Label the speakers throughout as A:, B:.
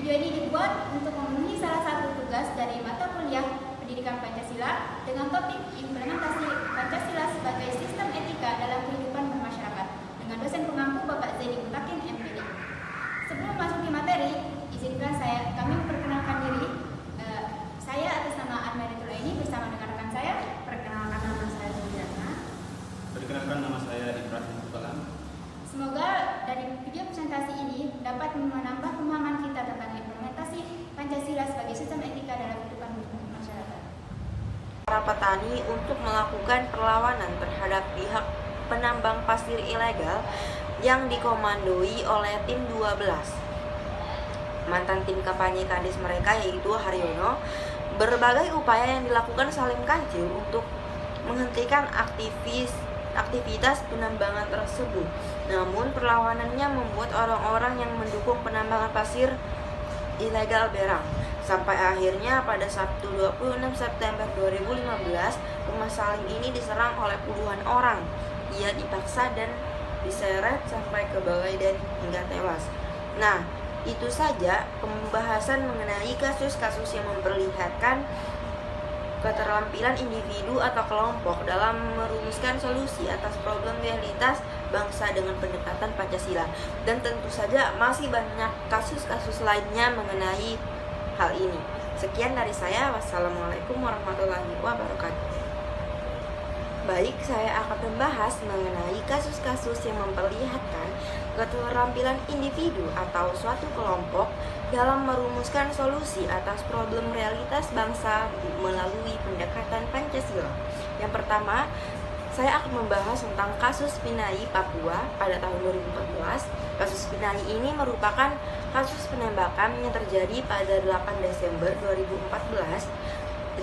A: Video ini dibuat untuk memenuhi salah satu tugas dari mata kuliah Pendidikan Pancasila dengan topik implementasi Pancasila sebagai sistem etika dalam kehidupan bermasyarakat dengan dosen pengampu Bapak Zedi Mutakin MPD. Sebelum masuk ke materi, izinkan kami memperkenalkan diri. Saya atas nama Anmeritul ini bersama dengan rekan saya. Perkenalkan nama saya Sudirana.
B: Perkenalkan nama saya Ibrahim Tukalam.
A: Semoga dari video presentasi ini dapat menambah pemahaman kita tentang implementasi Pancasila sebagai sistem etika dalam kehidupan masyarakat.
C: Para petani untuk melakukan perlawanan terhadap pihak penambang pasir ilegal yang dikomandoi oleh tim 12. Mantan tim kampanye kadis mereka yaitu Haryono, berbagai upaya yang dilakukan Salim Kancil untuk menghentikan aktivitas penambangan tersebut. Namun perlawanannya membuat orang-orang yang mendukung penambangan pasir ilegal berang. Sampai akhirnya pada Sabtu 26 September 2015, rumah Salim ini diserang oleh puluhan orang. Ia dipaksa dan diseret sampai ke balai dan hingga tewas. Nah, itu saja pembahasan mengenai kasus-kasus yang memperlihatkan keterampilan individu atau kelompok dalam merumuskan solusi atas problem realitas bangsa dengan pendekatan Pancasila. Dan tentu saja masih banyak kasus-kasus lainnya mengenai hal ini. Sekian dari saya. Wassalamualaikum warahmatullahi wabarakatuh. Baik, saya akan membahas mengenai kasus-kasus yang memperlihatkan keterampilan individu atau suatu kelompok dalam merumuskan solusi atas problem realitas bangsa melalui pendekatan Pancasila. Yang pertama, saya akan membahas tentang kasus Pinai Papua pada tahun 2014. Kasus Pinai ini merupakan kasus penembakan yang terjadi pada 8 Desember 2014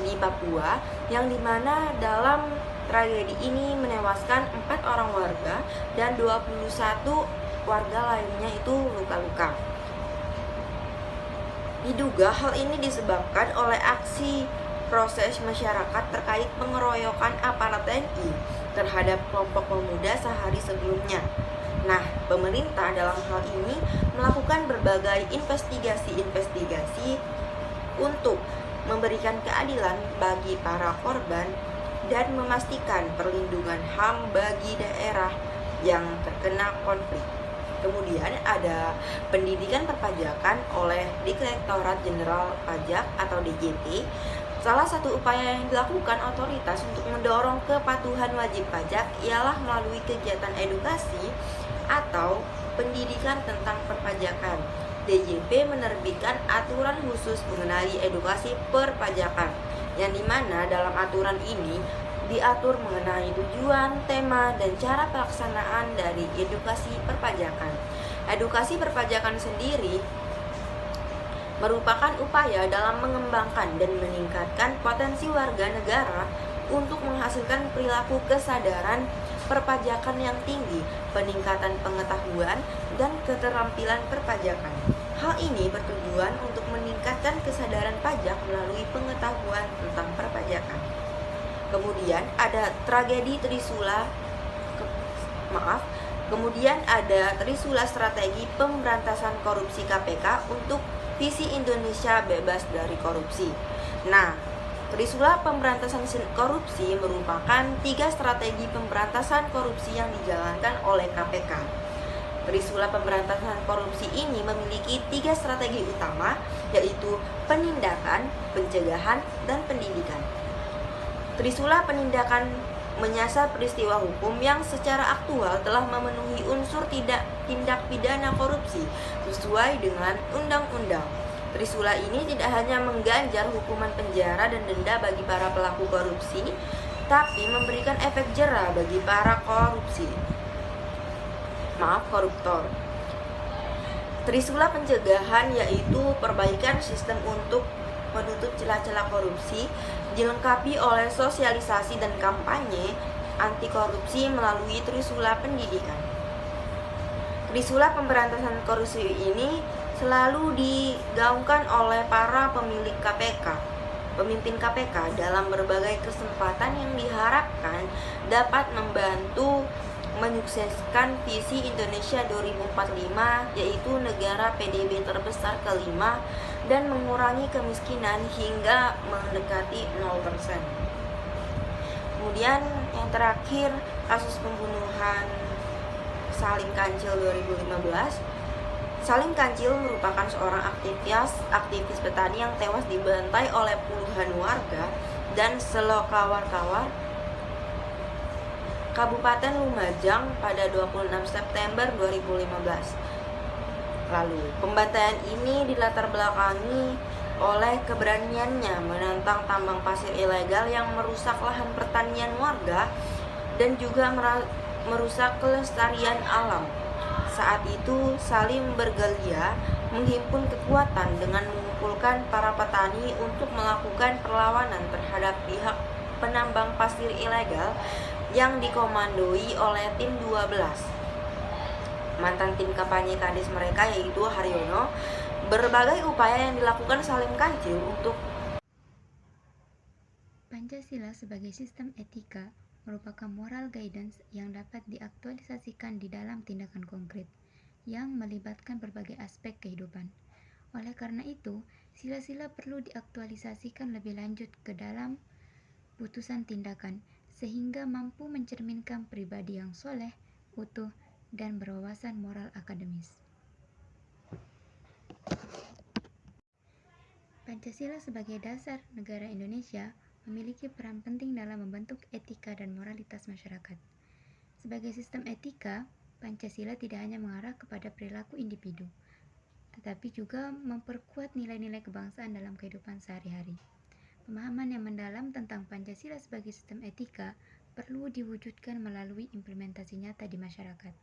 C: di Papua, yang dimana dalam tragedi ini menewaskan 4 orang warga dan 21 warga lainnya itu luka-luka. Diduga hal ini disebabkan oleh aksi proses masyarakat terkait pengeroyokan aparat TNI terhadap kelompok pemuda sehari sebelumnya. Nah, pemerintah dalam hal ini melakukan berbagai investigasi untuk memberikan keadilan bagi para korban dan memastikan perlindungan HAM bagi daerah yang terkena konflik. Kemudian ada pendidikan perpajakan oleh Direktorat Jenderal Pajak atau DJP. Salah satu upaya yang dilakukan otoritas untuk mendorong kepatuhan wajib pajak ialah melalui kegiatan edukasi atau pendidikan tentang perpajakan. DJP menerbitkan aturan khusus mengenai edukasi perpajakan, yang dimana dalam aturan ini diatur mengenai tujuan, tema, dan cara pelaksanaan dari edukasi perpajakan. Edukasi perpajakan sendiri merupakan upaya dalam mengembangkan dan meningkatkan potensi warga negara untuk menghasilkan perilaku kesadaran perpajakan yang tinggi, peningkatan pengetahuan, dan keterampilan perpajakan. Hal ini bertujuan untuk meningkatkan kesadaran pajak melalui pengetahuan tentang perpajakan. Kemudian ada tragedi Trisula, kemudian ada Trisula Strategi Pemberantasan Korupsi KPK untuk visi Indonesia bebas dari korupsi. Nah, Trisula Pemberantasan Korupsi merupakan 3 strategi pemberantasan korupsi yang dijalankan oleh KPK. Trisula Pemberantasan Korupsi ini memiliki 3 strategi utama, yaitu penindakan, pencegahan, dan pendidikan. Trisula penindakan menyasar peristiwa hukum yang secara aktual telah memenuhi unsur tindak pidana korupsi sesuai dengan undang-undang. Trisula ini tidak hanya mengganjar hukuman penjara dan denda bagi para pelaku korupsi, tapi memberikan efek jera bagi para koruptor. Trisula pencegahan yaitu perbaikan sistem untuk menutup celah-celah korupsi, dilengkapi oleh sosialisasi dan kampanye anti korupsi melalui Trisula pendidikan. Trisula Pemberantasan Korupsi ini selalu digaungkan oleh para pemimpin KPK dalam berbagai kesempatan yang diharapkan dapat membantu menyukseskan visi Indonesia 2045, yaitu negara PDB terbesar kelima, dan mengurangi kemiskinan hingga mendekati 0%. Kemudian yang terakhir, kasus pembunuhan Salim Kancil 2015. Salim Kancil merupakan seorang aktivis petani yang tewas dibantai oleh puluhan warga dan selokawar-kawar Kabupaten Lumajang pada 26 September 2015 lalu. Pembantaian ini dilatar belakangi oleh keberaniannya menantang tambang pasir ilegal yang merusak lahan pertanian warga dan juga merusak kelestarian alam. Saat itu Salim bergerilya menghimpun kekuatan dengan mengumpulkan para petani untuk melakukan perlawanan terhadap pihak penambang pasir ilegal yang dikomandoi oleh tim 12. Mantan tim kampanye kadis mereka yaitu Haryono. Berbagai upaya yang dilakukan Salim Kancil untuk
D: Pancasila sebagai sistem etika merupakan moral guidance yang dapat diaktualisasikan di dalam tindakan konkret yang melibatkan berbagai aspek kehidupan. Oleh karena itu, sila-sila perlu diaktualisasikan lebih lanjut ke dalam putusan tindakan sehingga mampu mencerminkan pribadi yang soleh, utuh, dan berwawasan moral akademis. Pancasila sebagai dasar negara Indonesia memiliki peran penting dalam membentuk etika dan moralitas masyarakat. Sebagai sistem etika, Pancasila tidak hanya mengarah kepada perilaku individu, tetapi juga memperkuat nilai-nilai kebangsaan dalam kehidupan sehari-hari. Pemahaman yang mendalam tentang Pancasila sebagai sistem etika perlu diwujudkan melalui implementasi nyata di masyarakat.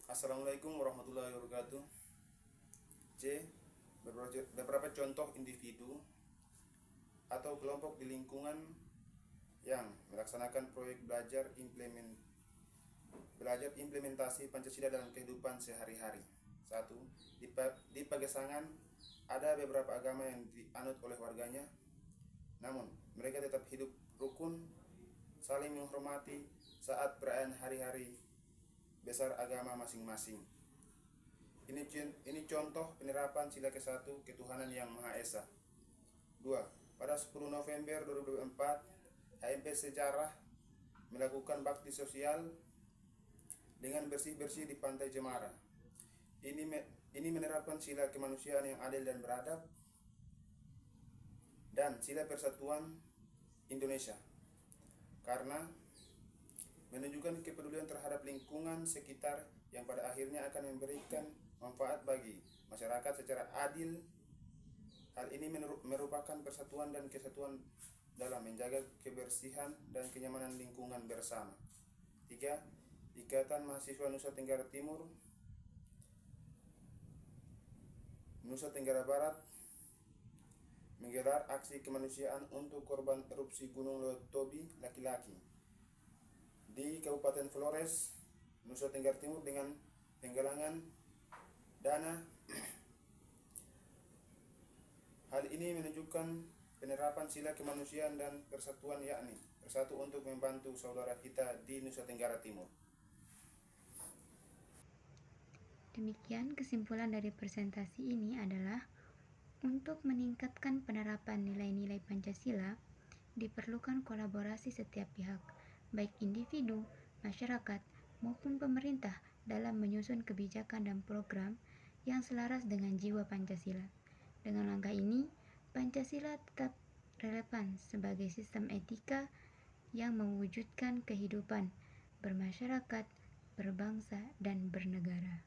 B: Assalamualaikum warahmatullahi wabarakatuh. C. Beberapa contoh individu atau kelompok di lingkungan yang melaksanakan proyek belajar implementasi Pancasila dalam kehidupan sehari-hari. 1. Di Pagesangan ada beberapa agama yang dianut oleh warganya, namun mereka tetap hidup rukun, saling menghormati saat perayaan hari-hari besar agama masing-masing. Ini contoh penerapan sila ke-1 ketuhanan yang Maha Esa. 2. Pada 10 November 2024, HMP Sejarah melakukan bakti sosial dengan bersih-bersih di Pantai Jemara. Ini menerapkan sila kemanusiaan yang adil dan beradab dan sila persatuan Indonesia karena menunjukkan kepedulian terhadap lingkungan sekitar yang pada akhirnya akan memberikan manfaat bagi masyarakat secara adil. Hal ini merupakan persatuan dan kesatuan dalam menjaga kebersihan dan kenyamanan lingkungan bersama. 3. Ikatan Mahasiswa Nusa Tenggara Timur, Nusa Tenggara Barat menggelar aksi kemanusiaan untuk korban erupsi Gunung Leutobi laki-laki di Kabupaten Flores, Nusa Tenggara Timur dengan penggalangan dana. Hal ini menunjukkan penerapan sila kemanusiaan dan persatuan, yakni bersatu untuk membantu saudara kita di Nusa Tenggara Timur.
D: Demikian kesimpulan dari presentasi ini adalah untuk meningkatkan penerapan nilai-nilai Pancasila diperlukan kolaborasi setiap pihak, baik individu, masyarakat, maupun pemerintah dalam menyusun kebijakan dan program yang selaras dengan jiwa Pancasila. Dengan langkah ini, Pancasila tetap relevan sebagai sistem etika yang mewujudkan kehidupan bermasyarakat, berbangsa, dan bernegara.